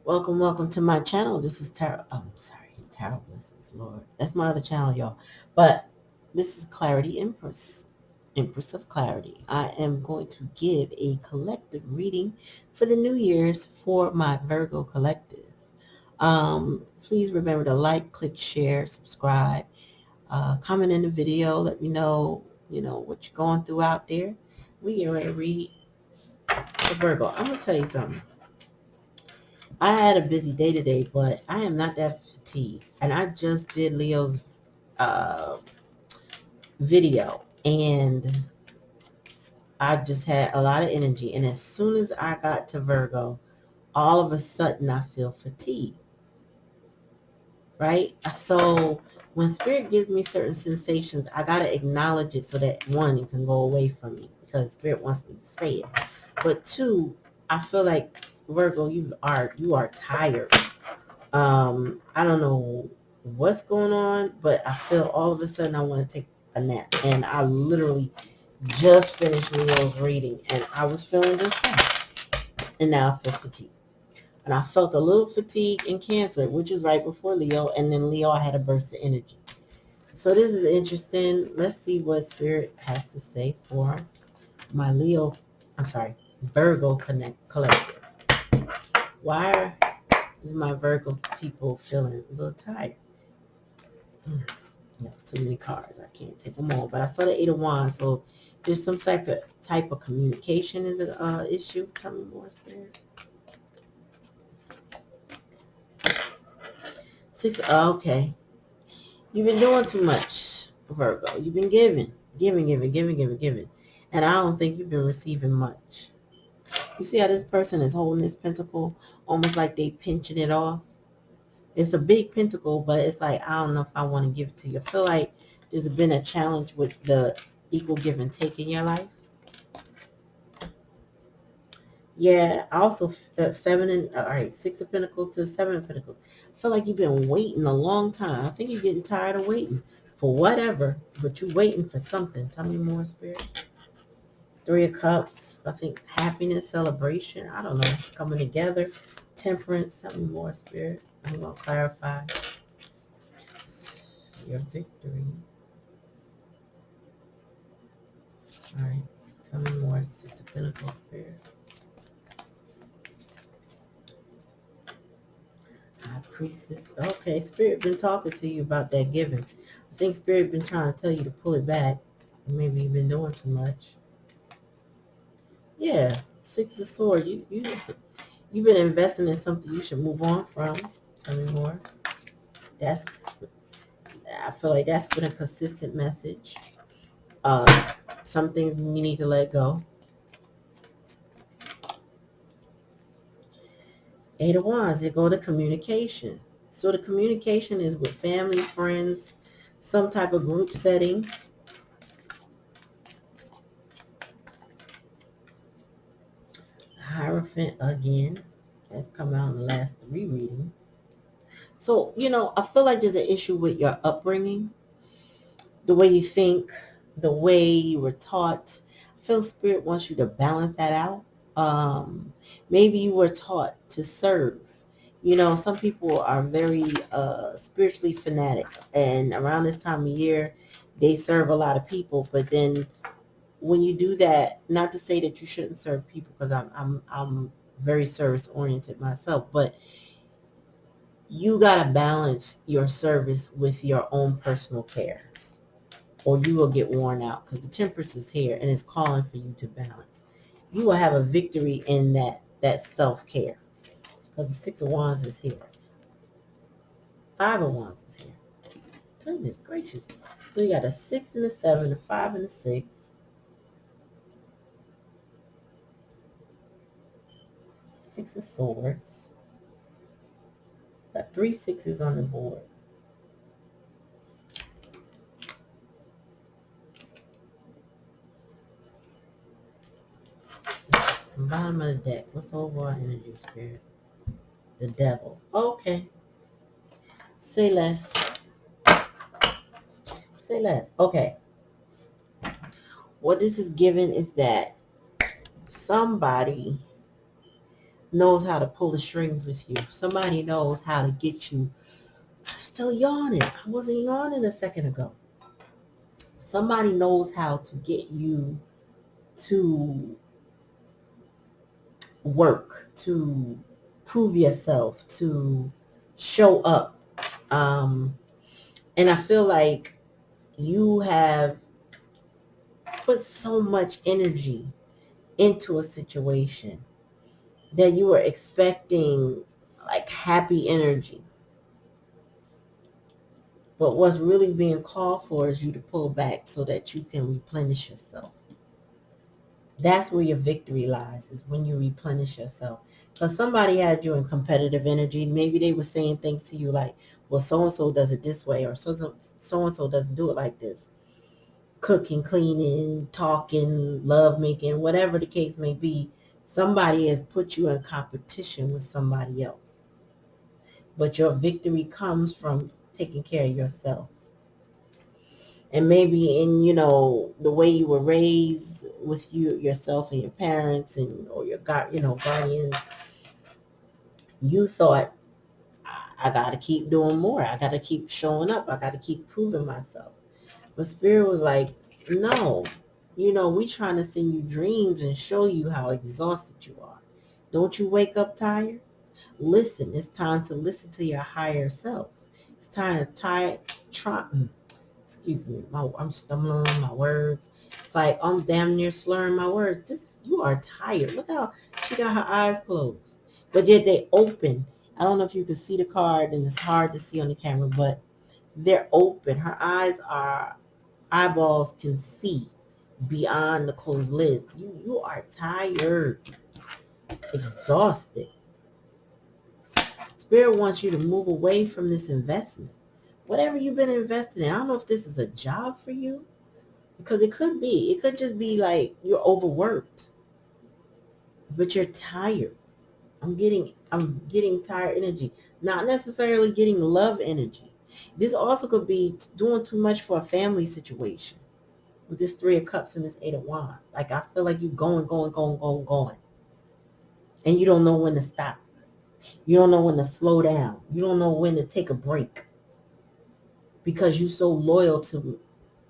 Welcome to my channel. This is Tarot. Tarot Blessings, Lord. That's my other channel, y'all. But this is Clarity Empress, Empress of Clarity. I am going to give a collective reading for the New Year's for my Virgo collective. Please remember to like, click, share, subscribe, comment in the video. Let me know, what you're going through out there. We get ready to read for Virgo. I'm gonna tell you something. I had a busy day today, but I am not that fatigued. And I just did Leo's uh, video, and I just had a lot of energy. And as soon as I got to Virgo, all of a sudden I feel fatigued, right? So when Spirit gives me certain sensations, I got to acknowledge it so that, one, it can go away from me because Spirit wants me to say it. But two, I feel like, Virgo, you are tired. I don't know what's going on, but I feel all of a sudden I want to take a nap. And I literally just finished Leo's reading, and I was feeling just fine. And now I feel fatigued. And I felt a little fatigue in Cancer, which is right before Leo. And then Leo, I had a burst of energy. So this is interesting. Let's see what Spirit has to say for my Virgo collective. Why is my Virgo people feeling a little tired? There's too many cards. I can't take them all. But I saw the Eight of Wands, so there's some type of communication is an issue. Tell me more, Spirit. Six. Okay. You've been doing too much, Virgo. You've been giving. And I don't think you've been receiving much. You see how this person is holding this pentacle almost like they pinching it off? It's a big pentacle, but it's like, I don't know if I want to give it to you. I feel like there's been a challenge with the equal give and take in your life. Yeah, I also Six of Pentacles to Seven of Pentacles. I feel like you've been waiting a long time. I think you're getting tired of waiting for whatever, but you're waiting for something. Tell me more, Spirit. Three of Cups. I think happiness, celebration. I don't know. Coming together. Temperance. Tell me more, Spirit. I'm going to clarify your victory. All right. Tell me more, Six of Pentacles, Spirit. High Priestess. Okay, Spirit been talking to you about that giving. I think Spirit been trying to tell you to pull it back. Maybe you've been doing too much. Yeah, Six of Swords. You've been investing in something you should move on from. Tell me more. I feel like that's been a consistent message. Some things you need to let go. Eight of Wands, you go to communication. So the communication is with family, friends, some type of group setting. Hierophant again. That's come out in the last 3 readings. So, I feel like there's an issue with your upbringing, the way you think, the way you were taught. I feel Spirit wants you to balance that out. Maybe you were taught to serve. Some people are very spiritually fanatic, and around this time of year, they serve a lot of people. But then, when you do that, not to say that you shouldn't serve people, because I'm very service oriented myself, but you gotta balance your service with your own personal care, or you will get worn out, because the Temperance is here and it's calling for you to balance. You will have a victory in that self-care, because the Six of Wands is here. Five of Wands is here. Goodness gracious. So you got a 6 and a 7, a 5 and a 6. Six of Swords. Got 3 6s on the board. Bottom of the deck. What's the overall energy, Spirit? The Devil. Okay. Say less. Say less. Okay. What this is giving is that somebody knows how to pull the strings with you. Somebody knows how to get you. I'm still yawning. I wasn't yawning a second ago. Somebody knows how to get you to work, to prove yourself, to show up. And I feel like you have put so much energy into a situation that you were expecting like happy energy. But what's really being called for is you to pull back so that you can replenish yourself. That's where your victory lies, is when you replenish yourself. Because somebody had you in competitive energy. Maybe they were saying things to you like, well, so-and-so does it this way, or so-and-so doesn't do it like this. Cooking, cleaning, talking, love making, whatever the case may be, somebody has put you in competition with somebody else. But your victory comes from taking care of yourself. And maybe in, the way you were raised with yourself and your parents or your guardians, you thought, I got to keep doing more. I got to keep showing up. I got to keep proving myself. But Spirit was like, no, we trying to send you dreams and show you how exhausted you are. Don't you wake up tired? Listen, it's time to listen to your higher self. It's time to excuse me, I'm stumbling on my words. It's like I'm damn near slurring my words. You are tired. Look how she got her eyes closed. But yet they open. I don't know if you can see the card, and it's hard to see on the camera, but they're open. Her eyeballs can see beyond the closed lids. You are tired, exhausted. Spirit wants you to move away from this investment. Whatever you've been investing in, I don't know if this is a job for you, because it could be. It could just be like you're overworked, but you're tired. I'm getting tired energy, not necessarily getting love energy. This also could be doing too much for a family situation with this 3 of Cups and this 8 of Wands. Like, I feel like you're going, and you don't know when to stop. You don't know when to slow down. You don't know when to take a break because you're so loyal to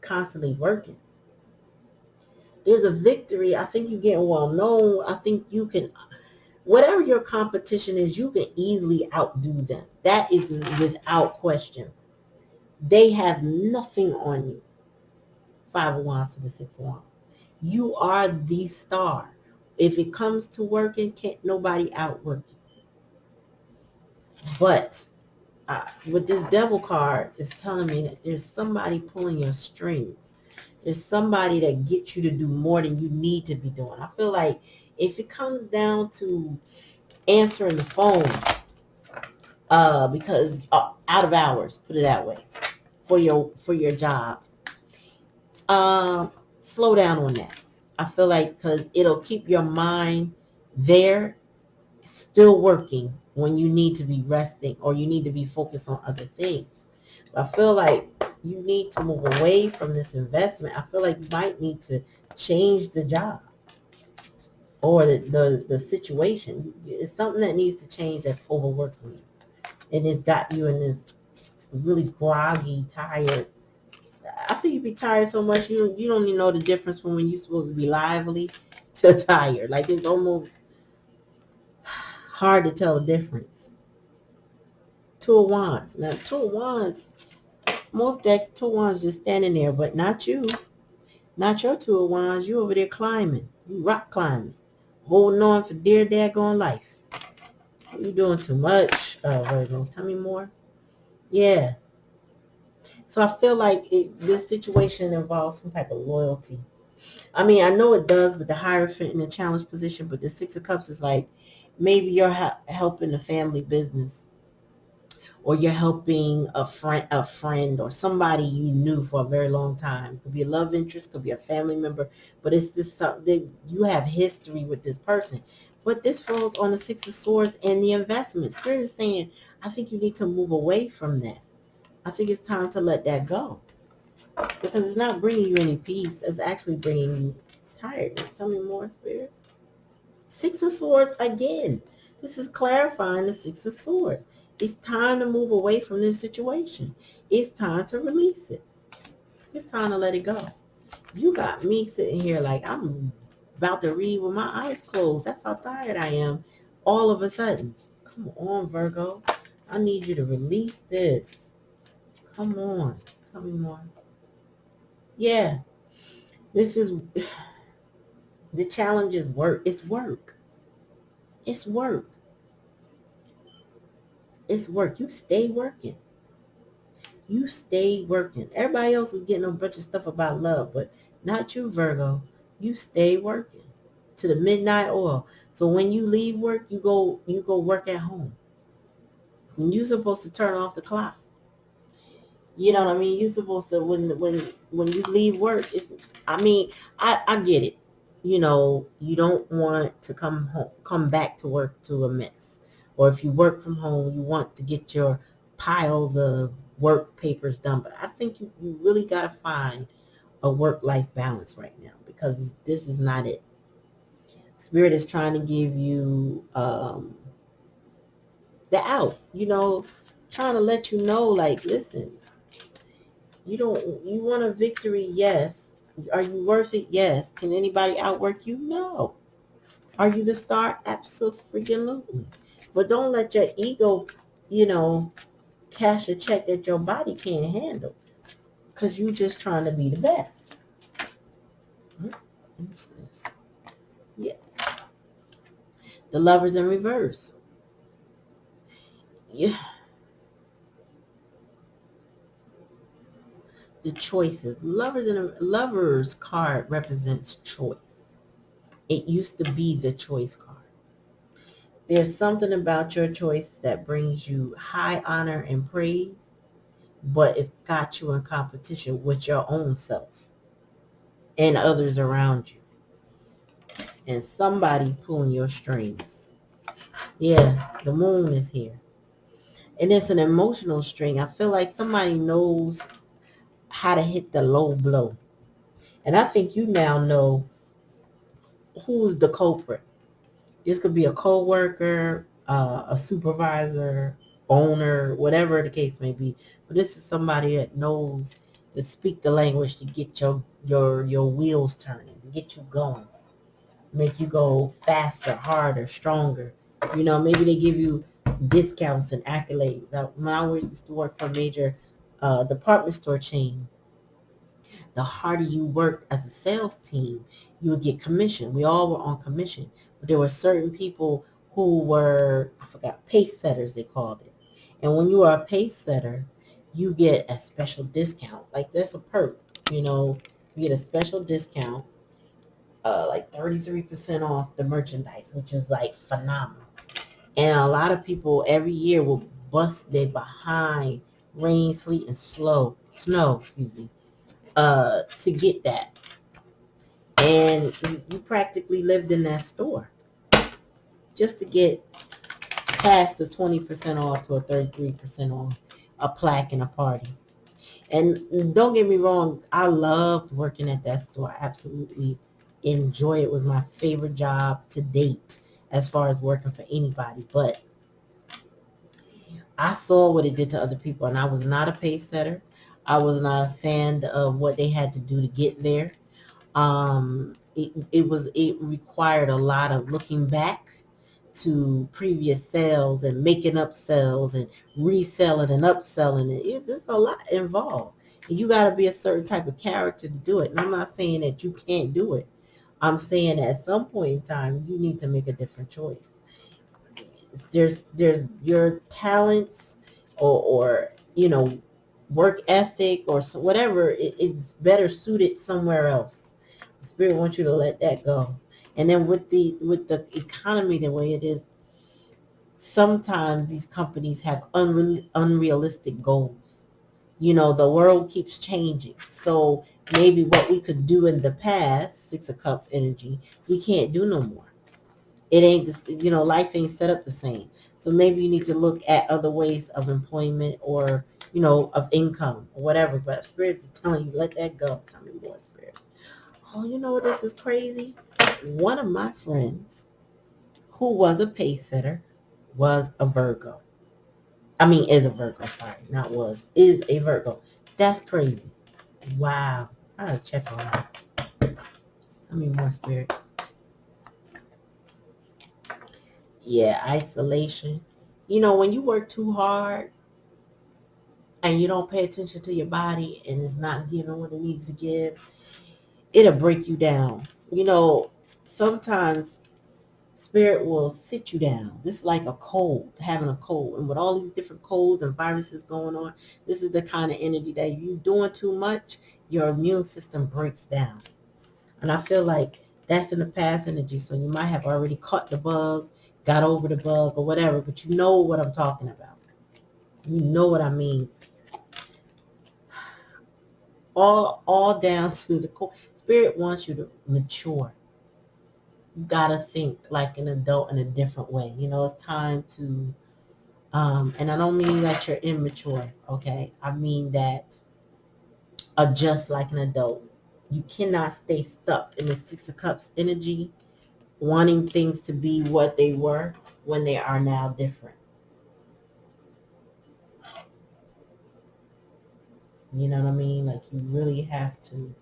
constantly working. There's a victory. I think you're getting well known. I think you can, whatever your competition is, you can easily outdo them. That is without question. They have nothing on you. 5 of Wands to the 6 of Wands. You are the star. If it comes to working, can't nobody outwork you. But with this Devil card, it's telling me that there's somebody pulling your strings. There's somebody that gets you to do more than you need to be doing. I feel like if it comes down to answering the phone, because out of hours, put it that way, for your job, slow down on that. I feel like, because it'll keep your mind there, still working when you need to be resting or you need to be focused on other things. But I feel like you need to move away from this investment. I feel like you might need to change the job or the situation. It's something that needs to change that's overworking you. And it's got you in this really groggy, tired. I think you'd be tired so much you don't even know the difference from when you're supposed to be lively to tired. Like, it's almost hard to tell the difference. 2 of Wands. Now, 2 of Wands, most decks, 2 of Wands just standing there, but not you. Not your 2 of Wands. You over there climbing. You rock climbing. Holding on for dear daggone life. You doing too much, Virgo. Tell me more. Yeah. So I feel like this situation involves some type of loyalty. I mean, I know it does with the Hierophant in the challenge position, but the 6 of Cups is like, maybe you're helping the family business, or you're helping a friend or somebody you knew for a very long time. Could be a love interest, could be a family member, but it's just something you have history with this person. But this falls on the 6 of Swords and the investment. Spirit is saying, I think you need to move away from that. I think it's time to let that go, because it's not bringing you any peace. It's actually bringing you tiredness. Tell me more, Spirit. 6 of Swords again. This is clarifying the Six of Swords. It's time to move away from this situation. It's time to release it. It's time to let it go. You got me sitting here like I'm about to read with my eyes closed. That's how tired I am all of a sudden. Come on, Virgo. I need you to release this. Come on. Tell me more. Yeah. This is the challenge is work. It's work. It's work. It's work. You stay working. You stay working. Everybody else is getting a bunch of stuff about love, but not you, Virgo. You stay working to the midnight oil. So when you leave work, you go work at home. When you're supposed to turn off the clock. You know what I mean? You're supposed to when you leave work. I get it. You know, you don't want to come back to work to a mess. Or if you work from home, you want to get your piles of work papers done. But I think you really got to find a work-life balance right now because this is not it. Spirit is trying to give you the out, trying to let you know, like, listen, you want a victory? Yes. Are you worth it? Yes. Can anybody outwork you? No. Are you the star? Absolutely. But don't let your ego, cash a check that your body can't handle because you just trying to be the best. What's this? Yeah. The Lovers in reverse. Yeah. The choices. Lovers card represents choice. It used to be the choice card. There's something about your choice that brings you high honor and praise, but it's got you in competition with your own self and others around you. And somebody pulling your strings. Yeah, the moon is here. And it's an emotional string. I feel like somebody knows how to hit the low blow. And I think you now know who's the culprit. This could be a co-worker, a supervisor, owner, whatever the case may be. But this is somebody that knows to speak the language to get your wheels turning, to get you going, make you go faster, harder, stronger. Maybe they give you discounts and accolades. When I used to work for a major department store chain, the harder you worked as a sales team, you would get commission. We all were on commission. But there were certain people who were, I forgot, pace setters, they called it. And when you are a pace setter, you get a special discount. Like that's a perk, you get a special discount, like 33% off the merchandise, which is like phenomenal. And a lot of people every year will bust their behind rain, sleet, and snow, to get that. And you practically lived in that store just to get past the 20% off to a 33% off, a plaque and a party. And don't get me wrong, I loved working at that store. I absolutely enjoy it. It was my favorite job to date as far as working for anybody. But I saw what it did to other people, and I was not a pace setter. I was not a fan of what they had to do to get there. It required a lot of looking back to previous sales and making up sales and reselling and upselling. It's a lot involved. And you got to be a certain type of character to do it. And I'm not saying that you can't do it. I'm saying that at some point in time, you need to make a different choice. There's your talents or work ethic or whatever. It's better suited somewhere else. Spirit wants you to let that go. And then with the economy the way it is, sometimes these companies have unrealistic goals. The world keeps changing. So maybe what we could do in the past, Six of Cups energy, we can't do no more. It ain't this, life ain't set up the same. So maybe you need to look at other ways of employment or, of income or whatever. But Spirit is telling you, let that go. Tell me more, Spirit. Oh, you know what? This is crazy. One of my friends who was a pace setter was a Virgo. I mean, is a Virgo, sorry. Not was. Is a Virgo. That's crazy. Wow. I gotta check on that. I mean, more spirit. Yeah, isolation. You know, when you work too hard and you don't pay attention to your body and it's not giving what it needs to give, it'll break you down. You know, sometimes spirit will sit you down. This is like a cold, having a cold. And with all these different colds and viruses going on, this is the kind of energy that if you're doing too much, your immune system breaks down. And I feel like that's in the past energy. So you might have already caught the bug, got over the bug or whatever, but you know what I'm talking about. You know what I mean. All down to the core. Spirit wants you to mature. You gotta think like an adult in a different way. You know, it's time to and I don't mean that you're immature, okay? I mean that adjust like an adult. You cannot stay stuck in the Six of Cups energy, wanting things to be what they were when they are now different. You know what I mean? Like you really have to.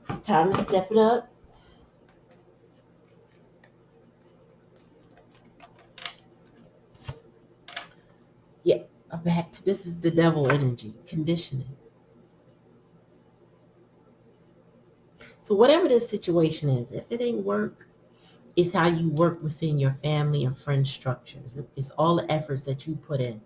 It's time to step it up. Yeah, back to this is the devil energy, conditioning. So whatever this situation is, if it ain't work, it's how you work within your family and friend structures. It's all the efforts that you put in.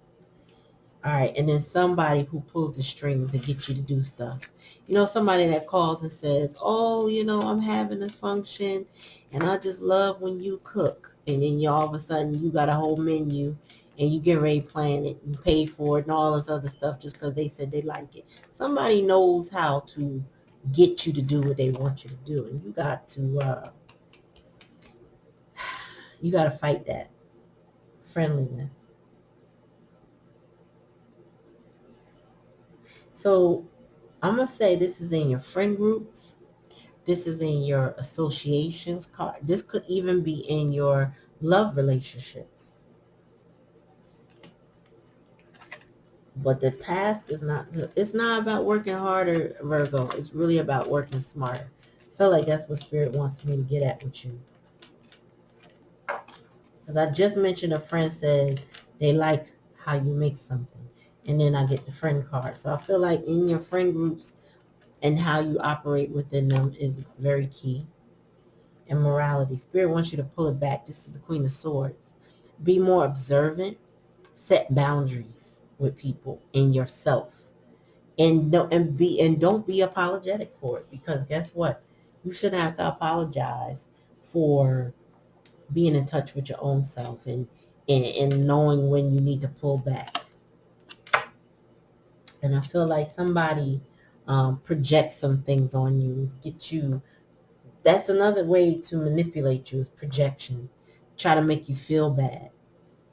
All right, and then somebody who pulls the strings to get you to do stuff. You know, somebody that calls and says, oh, you know, I'm having a function and I just love when you cook. And then you all of a sudden you got a whole menu and you get ready to plan it and pay for it and all this other stuff just because they said they like it. Somebody knows how to get you to do what they want you to do. And you got to fight that friendliness. So I'm going to say this is in your friend groups. This is in your associations. This could even be in your love relationships. But the task is not, it's not about working harder, Virgo. It's really about working smarter. I feel like that's what Spirit wants me to get at with you. As I just mentioned, a friend said they like how you make something. And then I get the friend card. So I feel like in your friend groups and how you operate within them is very key. And morality. Spirit wants you to pull it back. This is the Queen of Swords. Be more observant. Set boundaries with people and yourself. And don't be apologetic for it, because guess what? You shouldn't have to apologize for being in touch with your own self and knowing when you need to pull back. And I feel like somebody projects some things on you, get you. That's another way to manipulate you, is projection. Try to make you feel bad,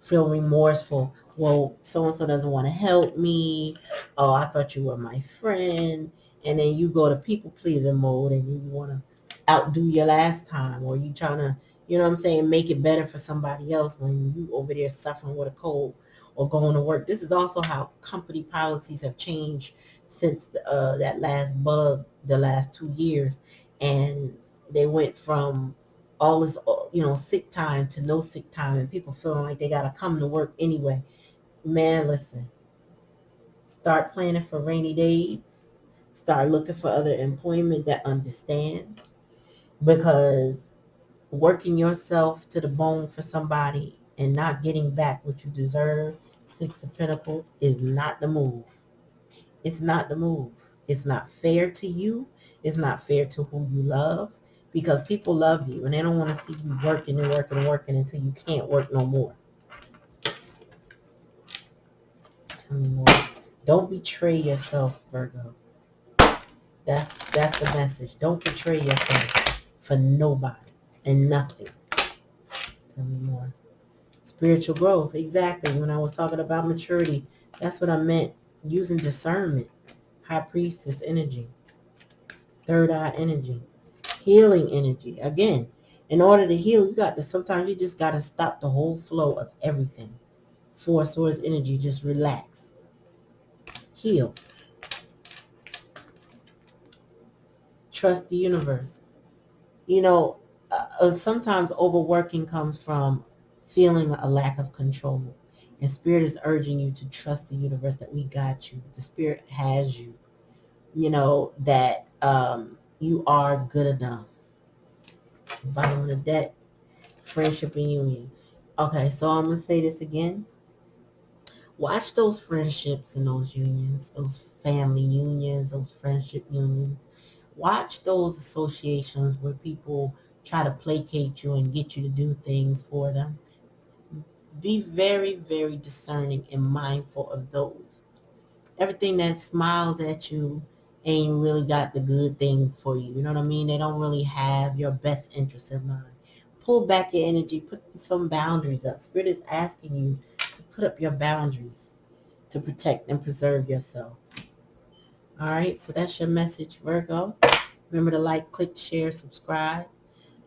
feel remorseful. Well, so-and-so doesn't want to help me. Oh, I thought you were my friend. And then you go to people pleasing mode and you want to outdo your last time, or you trying to, you know what I'm saying, make it better for somebody else when you over there suffering with a cold or going to work. This is also how company policies have changed since that last bug, the last 2 years. And they went from all this, sick time to no sick time, and people feeling like they got to come to work anyway. Man, listen, start planning for rainy days. Start looking for other employment that understands, because working yourself to the bone for somebody and not getting back what you deserve, Six of Pentacles, is not the move. It's not the move. It's not fair to you. It's not fair to who you love, because people love you and they don't want to see you working and working and working until you can't work no more. Tell me more. Don't betray yourself, Virgo. That's the message. Don't betray yourself for nobody and nothing. Tell me more. Spiritual growth. Exactly. When I was talking about maturity, that's what I meant. Using discernment. High Priestess energy. Third eye energy. Healing energy. Again, In order to heal, sometimes you just got to stop the whole flow of everything. Four Swords energy, just relax. Heal. Trust the universe. You know, sometimes overworking comes from feeling a lack of control. And Spirit is urging you to trust the universe that we got you. The Spirit has you. You know, that you are good enough. Bottom of the deck, friendship and union. Okay, so I'm going to say this again. Watch those friendships and those unions, those family unions, those friendship unions. Watch those associations where people try to placate you and get you to do things for them. Be very, very discerning and mindful of those. Everything that smiles at you ain't really got the good thing for you. You know what I mean? They don't really have your best interest in mind. Pull back your energy. Put some boundaries up. Spirit is asking you to put up your boundaries to protect and preserve yourself. All right, so that's your message, Virgo. Remember to like, click, share, subscribe.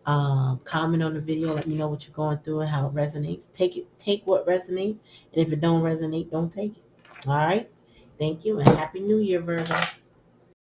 Comment on the video. Let me know what you're going through and how it resonates. Take what resonates, and if it don't resonate, don't take it. All right. Thank you, and Happy New Year, Virgo.